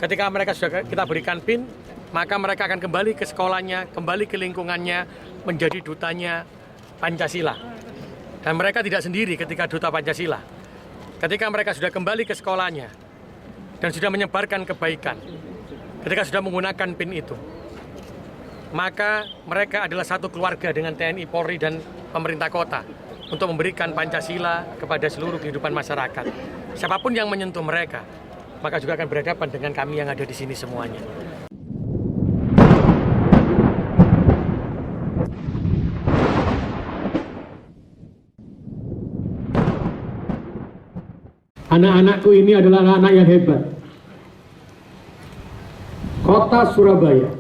Ketika mereka sudah kita berikan PIN, maka mereka akan kembali ke sekolahnya, kembali ke lingkungannya, menjadi dutanya Pancasila. Dan mereka tidak sendiri ketika duta Pancasila. Ketika mereka sudah kembali ke sekolahnya dan sudah menyebarkan kebaikan, ketika sudah menggunakan PIN itu, maka mereka adalah satu keluarga dengan TNI, Polri, dan pemerintah kota untuk memberikan Pancasila kepada seluruh kehidupan masyarakat. Siapapun yang menyentuh mereka, maka juga akan berhadapan dengan kami yang ada di sini semuanya. Anak-anakku ini adalah anak-anak yang hebat. Kota Surabaya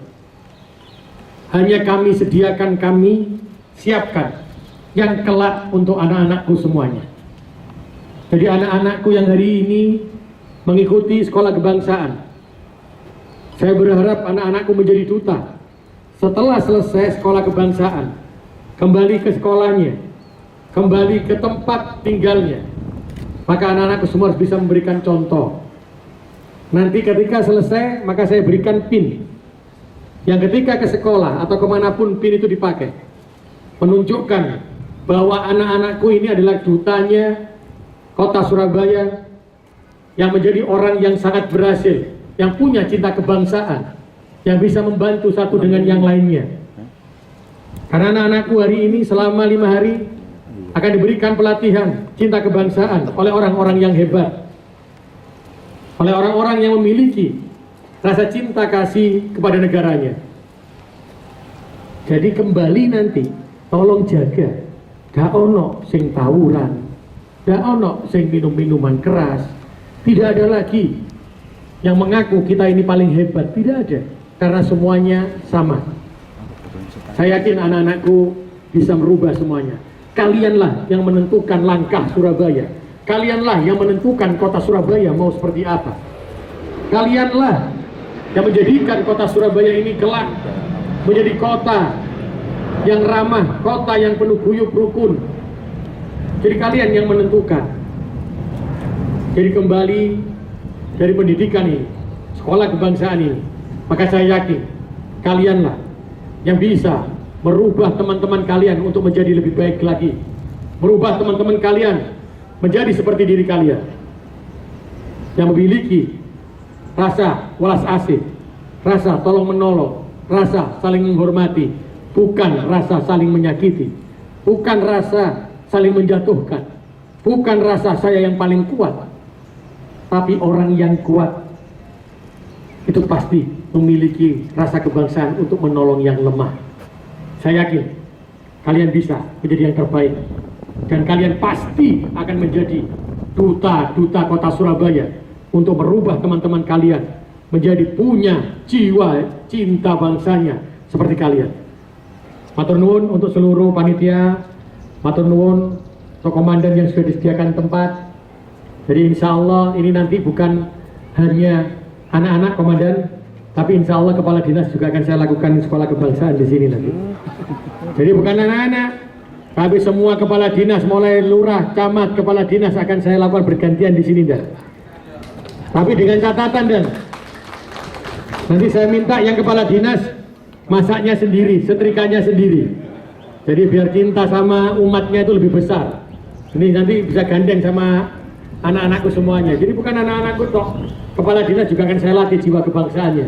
hanya kami sediakan, kami siapkan yang kelak untuk anak-anakku semuanya. Jadi anak-anakku yang hari ini mengikuti sekolah kebangsaan, saya berharap anak-anakku menjadi duta. Setelah selesai sekolah kebangsaan, kembali ke sekolahnya, kembali ke tempat tinggalnya, maka anak-anakku semua harus bisa memberikan contoh. Nanti ketika selesai, maka saya berikan PIN, yang ketika ke sekolah atau kemanapun PIN itu dipakai, menunjukkan bahwa anak-anakku ini adalah dutanya kota Surabaya, yang menjadi orang yang sangat berhasil, yang punya cinta kebangsaan, yang bisa membantu satu dengan yang lainnya. Karena anak-anakku hari ini selama 5 hari akan diberikan pelatihan cinta kebangsaan oleh orang-orang yang hebat, oleh orang-orang yang memiliki rasa cinta kasih kepada negaranya. Jadi kembali nanti tolong jaga, gak ono sing tawuran, gak ono sing minum-minuman keras, tidak ada lagi yang mengaku kita ini paling hebat, tidak ada, karena semuanya sama. Saya yakin anak-anakku bisa merubah semuanya. Kalianlah yang menentukan langkah Surabaya. Kalianlah yang menentukan kota Surabaya mau seperti apa. Kalianlah yang menjadikan kota Surabaya ini kelak menjadi kota yang ramah, kota yang penuh guyup rukun. Jadi kalian yang menentukan. Jadi kembali dari pendidikan ini, sekolah kebangsaan ini, maka saya yakin kalianlah yang bisa merubah teman-teman kalian untuk menjadi lebih baik lagi, merubah teman-teman kalian menjadi seperti diri kalian, yang memiliki rasa welas asih, rasa tolong menolong, rasa saling menghormati, bukan rasa saling menyakiti, bukan rasa saling menjatuhkan, bukan rasa saya yang paling kuat, tapi orang yang kuat itu pasti memiliki rasa kebangsaan untuk menolong yang lemah. Saya yakin kalian bisa menjadi yang terbaik, dan kalian pasti akan menjadi duta-duta kota Surabaya untuk merubah teman-teman kalian menjadi punya jiwa cinta bangsanya seperti kalian. Matur nuwun untuk seluruh panitia, matur nuwun untuk komandan yang sudah disediakan tempat. Jadi insya Allah ini nanti bukan hanya anak-anak komandan, tapi insya Allah kepala dinas juga akan saya lakukan sekolah kebangsaan di sini nanti. Jadi bukan anak-anak, tapi semua kepala dinas, mulai lurah, camat, kepala dinas akan saya lakukan bergantian di sini, dan. Tapi dengan catatan, dan nanti saya minta yang kepala dinas masaknya sendiri, setrikanya sendiri. Jadi biar cinta sama umatnya itu lebih besar. Ini nanti bisa gandeng sama anak-anakku semuanya. Jadi bukan anak-anakku toh, kepala dinas juga akan saya latih jiwa kebangsaannya.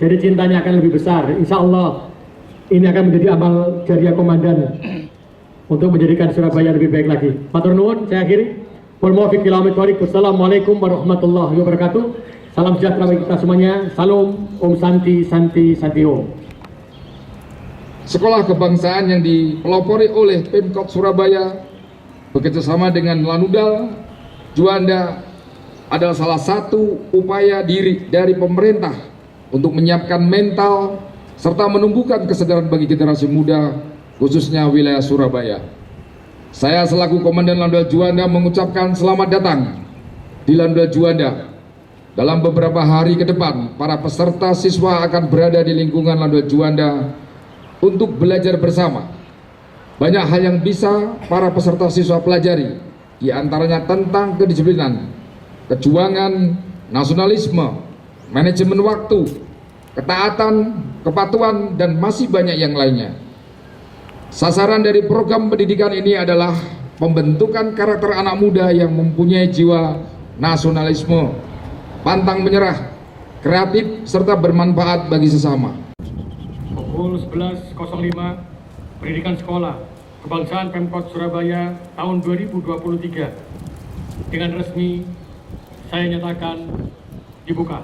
Jadi cintanya akan lebih besar. Insya Allah ini akan menjadi amal jariah komandan untuk menjadikan Surabaya lebih baik lagi. Matur nuwun, saya akhiri. Wassalamualaikum warahmatullahi wabarakatuh. Salam sejahtera bagi kita semuanya. Salam, Om Santi, Santi, Santi Om. Sekolah kebangsaan yang dipelopori oleh Pemkot Surabaya bekerjasama dengan Lanudal Juanda adalah salah satu upaya diri dari pemerintah untuk menyiapkan mental serta menumbuhkan kesadaran bagi generasi muda, khususnya wilayah Surabaya. Saya selaku Komandan Lanudal Juanda mengucapkan selamat datang di Lanudal Juanda. Dalam beberapa hari ke depan, para peserta siswa akan berada di lingkungan Lanudal Juanda untuk belajar bersama. Banyak hal yang bisa para peserta siswa pelajari, di antaranya tentang kedisiplinan, kejuangan, nasionalisme, manajemen waktu, ketaatan, kepatuhan, dan masih banyak yang lainnya. Sasaran dari program pendidikan ini adalah pembentukan karakter anak muda yang mempunyai jiwa nasionalisme, pantang menyerah, kreatif, serta bermanfaat bagi sesama. Pukul 11.05, pendidikan sekolah kebangsaan Pemkot Surabaya tahun 2023 dengan resmi saya nyatakan dibuka.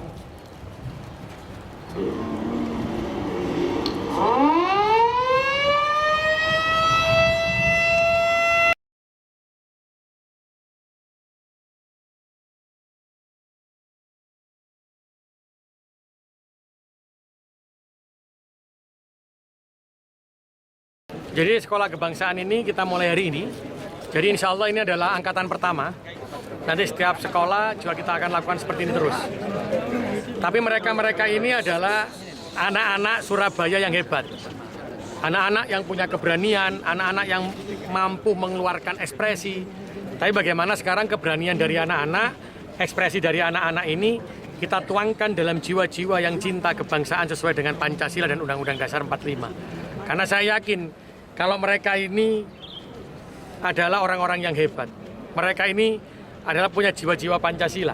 Jadi sekolah kebangsaan ini kita mulai hari ini. Jadi insya Allah ini adalah angkatan pertama. Nanti setiap sekolah juga kita akan lakukan seperti ini terus. Tapi mereka ini adalah anak-anak Surabaya yang hebat. Anak-anak yang punya keberanian, anak-anak yang mampu mengeluarkan ekspresi. Tapi bagaimana sekarang keberanian dari anak-anak, ekspresi dari anak-anak ini kita tuangkan dalam jiwa-jiwa yang cinta kebangsaan sesuai dengan Pancasila dan Undang-Undang Dasar 45. Karena saya yakin kalau mereka ini adalah orang-orang yang hebat. Mereka ini adalah punya jiwa-jiwa Pancasila.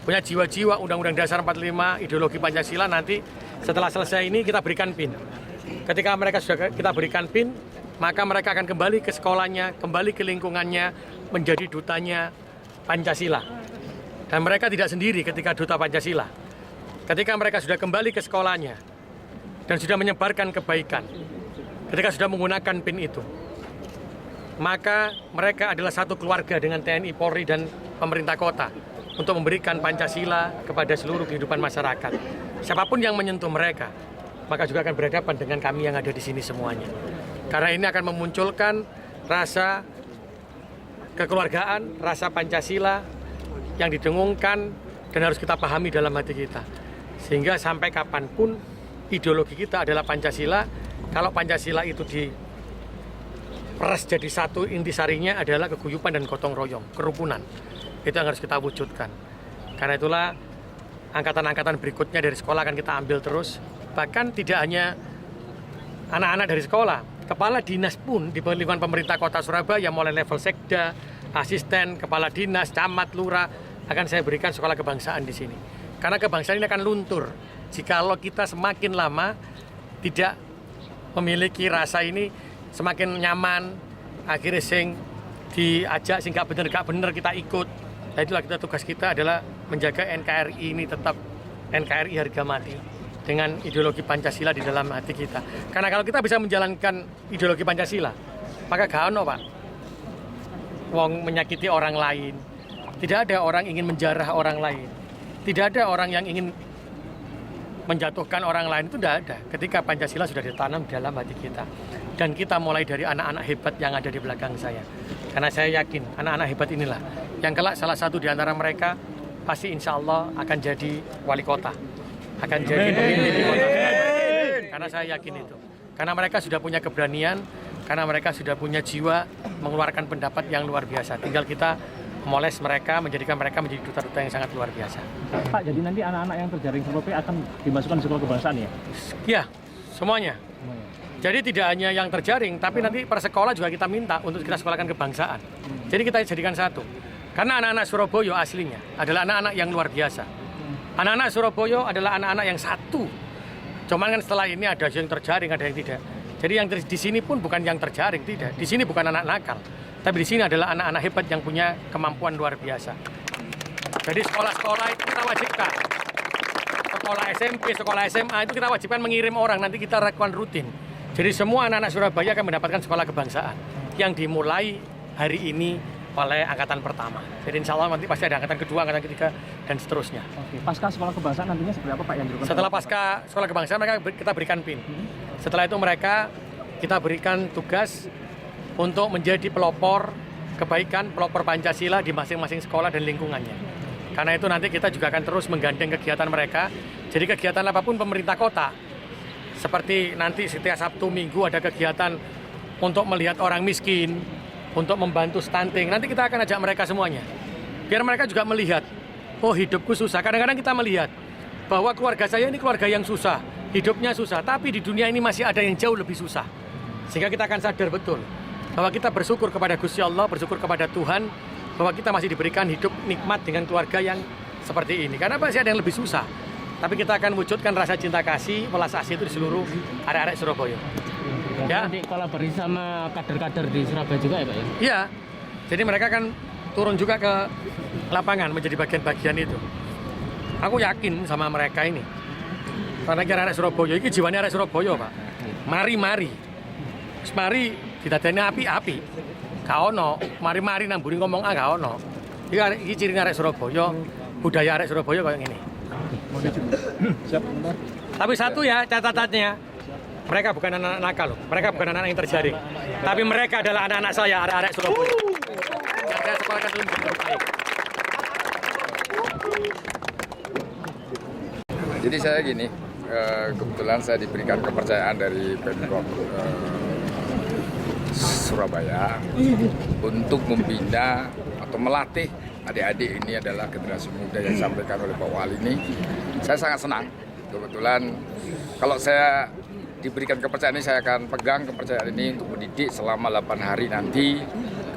Punya jiwa-jiwa Undang-Undang Dasar 45, ideologi Pancasila. Nanti setelah selesai ini kita berikan PIN. Ketika mereka sudah kita berikan PIN, maka mereka akan kembali ke sekolahnya, kembali ke lingkungannya, menjadi dutanya Pancasila. Dan mereka tidak sendiri ketika duta Pancasila. Ketika mereka sudah kembali ke sekolahnya dan sudah menyebarkan kebaikan, ketika sudah menggunakan PIN itu, maka mereka adalah satu keluarga dengan TNI, Polri, dan pemerintah kota untuk memberikan Pancasila kepada seluruh kehidupan masyarakat. Siapapun yang menyentuh mereka, maka juga akan berhadapan dengan kami yang ada di sini semuanya. Karena ini akan memunculkan rasa kekeluargaan, rasa Pancasila yang didengungkan dan harus kita pahami dalam hati kita. Sehingga sampai kapanpun ideologi kita adalah Pancasila. Kalau Pancasila itu diperas jadi satu, intisarinya adalah keguyupan dan gotong royong, kerukunan. Itu yang harus kita wujudkan. Karena itulah angkatan-angkatan berikutnya dari sekolah akan kita ambil terus. Bahkan tidak hanya anak-anak dari sekolah, kepala dinas pun di lingkungan pemerintah kota Surabaya, mulai level sekda, asisten, kepala dinas, camat, lurah, akan saya berikan sekolah kebangsaan di sini. Karena kebangsaan ini akan luntur jikalau kita semakin lama tidak memiliki rasa ini, semakin nyaman, akhirnya diajak sing gak bener kita ikut. Nah, itulah tugas kita adalah menjaga NKRI ini tetap NKRI harga mati dengan ideologi Pancasila di dalam hati kita. Karena kalau kita bisa menjalankan ideologi Pancasila, maka gak ono, Pak, wong menyakiti orang lain. Tidak ada orang ingin menjarah orang lain. Tidak ada orang yang ingin menjatuhkan orang lain, itu tidak ada. Ketika Pancasila sudah ditanam di dalam hati kita. Dan kita mulai dari anak-anak hebat yang ada di belakang saya. Karena saya yakin anak-anak hebat inilah yang kelak salah satu di antara mereka pasti insya Allah akan jadi wali kota, akan jadi pemimpin di kota. Karena saya yakin itu. Karena mereka sudah punya keberanian, karena mereka sudah punya jiwa mengeluarkan pendapat yang luar biasa. Tinggal kita memoles mereka, menjadikan mereka menjadi duta-duta yang sangat luar biasa. Pak, jadi nanti anak-anak yang terjaring SPP akan dimasukkan sekolah kebangsaan ya? Ya, semuanya. Jadi tidak hanya yang terjaring, tapi nanti per sekolah juga kita minta untuk kita sekolahkan kebangsaan. Jadi kita jadikan satu. Karena anak-anak Surabaya aslinya adalah anak-anak yang luar biasa. Anak-anak Surabaya adalah anak-anak yang satu. Cuman kan setelah ini ada yang terjaring, ada yang tidak. Jadi yang di sini pun bukan yang terjaring, tidak. Di sini bukan anak nakal. Tapi di sini adalah anak-anak hebat yang punya kemampuan luar biasa. Jadi sekolah-sekolah itu kita wajibkan. Sekolah SMP, sekolah SMA itu kita wajibkan mengirim orang, nanti kita lakukan rutin. Jadi semua anak-anak Surabaya akan mendapatkan sekolah kebangsaan yang dimulai hari ini oleh angkatan pertama. Jadi insya Allah nanti pasti ada angkatan kedua, angkatan ketiga, dan seterusnya. Oke, pasca sekolah kebangsaan nantinya seperti apa Pak yang dilakukan? Setelah pasca sekolah kebangsaan mereka kita berikan PIN. Setelah itu mereka kita berikan tugas untuk menjadi pelopor kebaikan, pelopor Pancasila di masing-masing sekolah dan lingkungannya. Karena itu nanti kita juga akan terus menggandeng kegiatan mereka. Jadi kegiatan apapun pemerintah kota, seperti nanti setiap Sabtu Minggu ada kegiatan untuk melihat orang miskin, untuk membantu stunting. Nanti kita akan ajak mereka semuanya. Biar mereka juga melihat, oh hidupku susah. Kadang-kadang kita melihat bahwa keluarga saya ini keluarga yang susah, hidupnya susah, tapi di dunia ini masih ada yang jauh lebih susah. Sehingga kita akan sadar betul bahwa kita bersyukur kepada Gusti Allah, bersyukur kepada Tuhan, bahwa kita masih diberikan hidup nikmat dengan keluarga yang seperti ini. Karena masih ada yang lebih susah. Tapi kita akan wujudkan rasa cinta kasih, welas asih itu di seluruh arek-arek Surabaya. Ya. Nanti kolaborasi sama kader-kader di Surabaya juga ya Pak ya? Iya. Jadi mereka akan turun juga ke lapangan menjadi bagian-bagian itu. Aku yakin sama mereka ini. Karena arek Surabaya ini jiwanya arek Surabaya, Pak. Mari. Mari didadani api-api. Gak ono, mari-mari nang mburi ngomong gak ono. Iki ciri arek Surabaya, budaya arek Surabaya kayak gini. Tapi satu ya catatannya, mereka bukan anak-anak nakal loh. Mereka bukan anak-anak yang terjaring. Tapi mereka adalah anak-anak saya, arek-arek Surabaya. Yang saya sekolahkan dulu menjadi baik. Jadi saya gini, kebetulan saya diberikan kepercayaan dari Pemkot Surabaya untuk membina atau melatih adik-adik ini adalah generasi muda yang disampaikan oleh Pak Wali ini. Saya sangat senang. Kebetulan kalau saya diberikan kepercayaan ini, saya akan pegang kepercayaan ini untuk mendidik selama 8 hari nanti.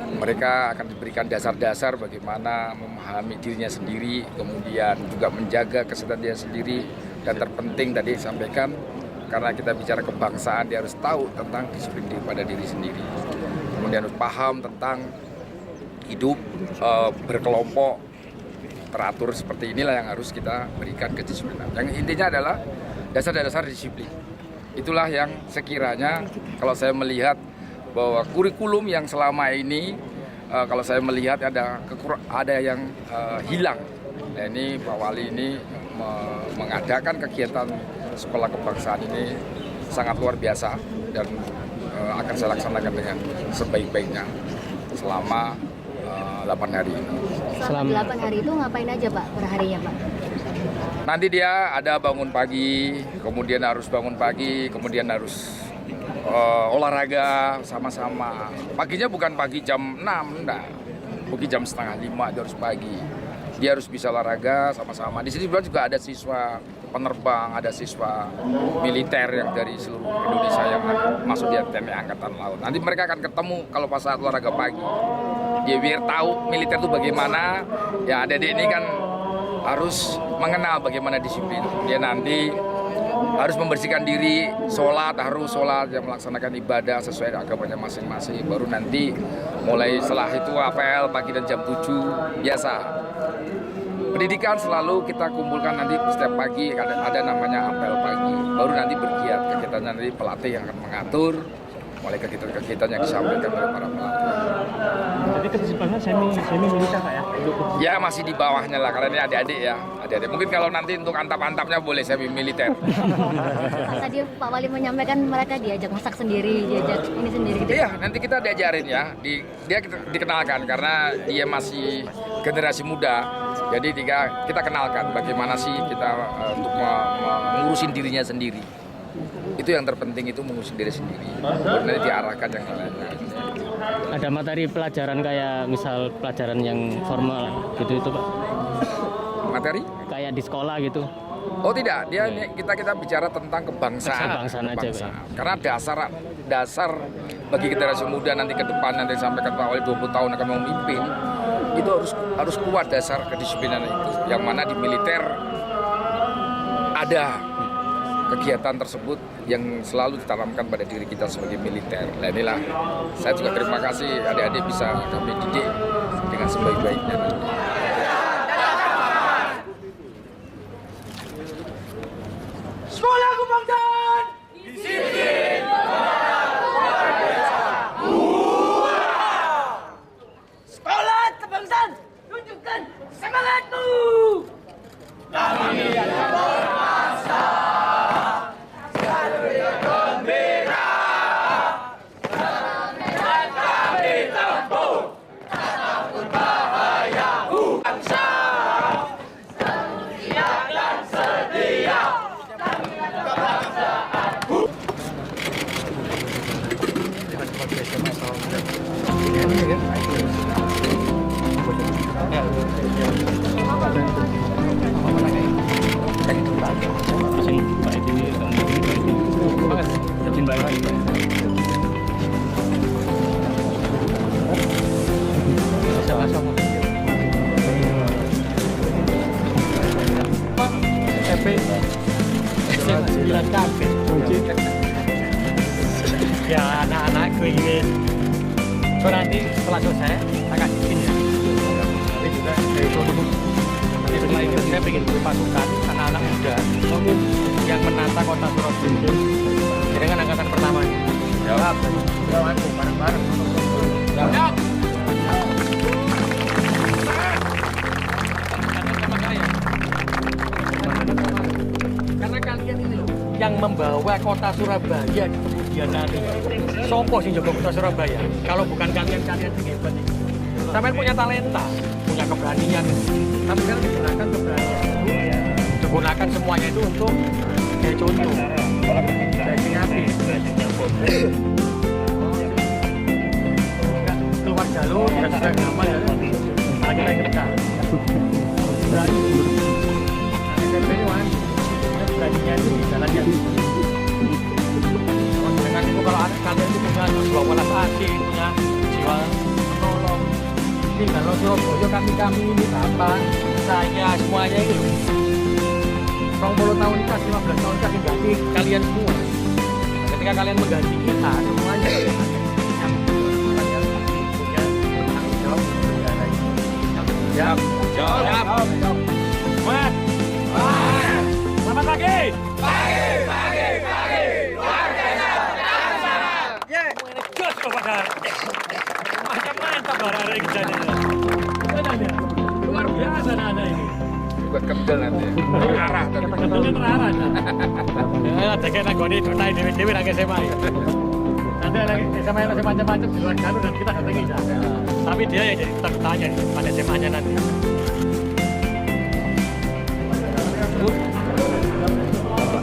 Mereka akan diberikan dasar-dasar bagaimana memahami dirinya sendiri, kemudian juga menjaga kesehatan dia sendiri, dan terpenting tadi disampaikan, karena kita bicara kebangsaan, dia harus tahu tentang disiplin pada diri sendiri. Kemudian harus paham tentang hidup berkelompok, teratur seperti inilah yang harus kita berikan kedisiplinan. Yang intinya adalah dasar-dasar disiplin. Itulah yang sekiranya kalau saya melihat bahwa kurikulum yang selama ini kalau saya melihat ada yang hilang. Nah, ini Pak Wali ini mengadakan kegiatan sekolah kebangsaan ini sangat luar biasa dan akan saya laksanakan dengan sebaik-baiknya selama 8 hari ini. Selama 8 hari itu ngapain aja Pak perharinya Pak? Nanti dia ada bangun pagi, kemudian harus harus olahraga sama-sama. Paginya bukan pagi jam 6, enggak. Mungkin jam setengah 5 dia harus pagi. Dia harus bisa olahraga sama-sama. Di sini juga ada siswa penerbang, ada siswa militer yang dari seluruh Indonesia yang masuk di TNI Angkatan Laut. Nanti mereka akan ketemu kalau pas saat olahraga pagi. Dia biar tahu militer itu bagaimana. Ya adik-adik ini kan harus mengenal bagaimana disiplin. Dia nanti harus membersihkan diri, harus sholat, yang melaksanakan ibadah sesuai agamanya masing-masing. Baru nanti mulai setelah itu apel pagi dan jam 7 biasa. Pendidikan selalu kita kumpulkan nanti setiap pagi ada namanya apel pagi. Baru nanti bergiat kegiatannya nanti pelatih yang akan mengatur mulai kegiatan-kegiatan yang disampaikan oleh para pelatih. Jadi kedisiplinan semi militer Pak ya? Ya masih di bawahnya lah karena ini adik-adik ya. Adik-adik. Mungkin kalau nanti untuk antap-antapnya boleh semi militer. Tadi Pak Wali menyampaikan mereka diajak masak sendiri, diajak ini sendiri gitu. Iya, nanti kita diajarin ya. Dia dikenalkan karena dia masih generasi muda. Jadi kita kenalkan bagaimana sih kita untuk mengurusin dirinya sendiri. Itu yang terpenting, itu mengurusin diri sendiri. Nanti diarahkan yang lainnya. Ada materi pelajaran kayak misal pelajaran yang formal gitu itu Pak? Materi? Kayak di sekolah gitu? Oh tidak, kita bicara tentang kebangsaan. Kebangsaan aja Pak. Karena dasar bagi generasi muda nanti ke depan, nanti sampai ke Pak Wali 20 tahun akan memimpin, itu harus kuat dasar kedisiplinan itu. Yang mana di militer ada kegiatan tersebut yang selalu ditanamkan pada diri kita sebagai militer. Nah inilah, saya juga terima kasih adik-adik bisa kami didik dengan sebaik-baiknya. Sekolah kebangsaan disiplin luar biasa. Sekolah kebangsaan tunjukkan semangatmu. Kami akan berbangsa. Kami tempuh, tak takut bahaya. Izin Pak Edi ini izin Pak Edi. Ya anak-anakku ini. So nanti setelah selesai saya kasih izin ya. Tapi juga dari itu nanti setelah itu saya ingin berpasukan anak-anak muda yang menata kota Surabaya dengan angkatan pertama. Jawab. Aku bareng-bareng. Jawab. Karena kalian ini loh yang membawa kota Surabaya di kemudian hari. Sopo sih jaga kota Surabaya? Kalau bukan kalian itu hebat nih. Sampai punya talenta, punya keberanian. Tapi sekarang digunakan keberanian itu, digunakan semuanya itu untuk kayak contoh. Daging api. Keluar jalur, tidak sudah gampang ya. Lagi kerja. Berani. Beraninya itu di jalannya. Dengan itu kalau anak kalian itu punya jiwa welas asih, punya jiwa menolong. Ini kalau Surabaya kami ini bapak, saya semuanya ini 20 tahun kas, 15 tahun kas diganti kalian semua. Ketika kalian mengganti kita semuanya yang punya tanggung jawab negara ini. Siap. Mas. Selamat pagi. Pagi. Luar biasa. Semuanya jos kok pada. Mantap barang-barang kerjanya. Luar biasa anak ini. Buat kendel nanti ya. Terarah tadi. Kendalnya terarah. Ya, ada kayak nagoni tunai dewe-dewe lagi SMA ya. Nanti lagi SMA yang macam-macam di luar jalur dan kita datangi ya. Tapi dia ya jadi kita tanya pada SMA-nya nanti.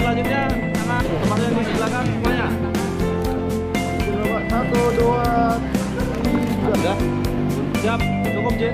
Selanjutnya anak teman-teman di belakang semuanya. 1, 2, 3. Siap, cukup, Jen.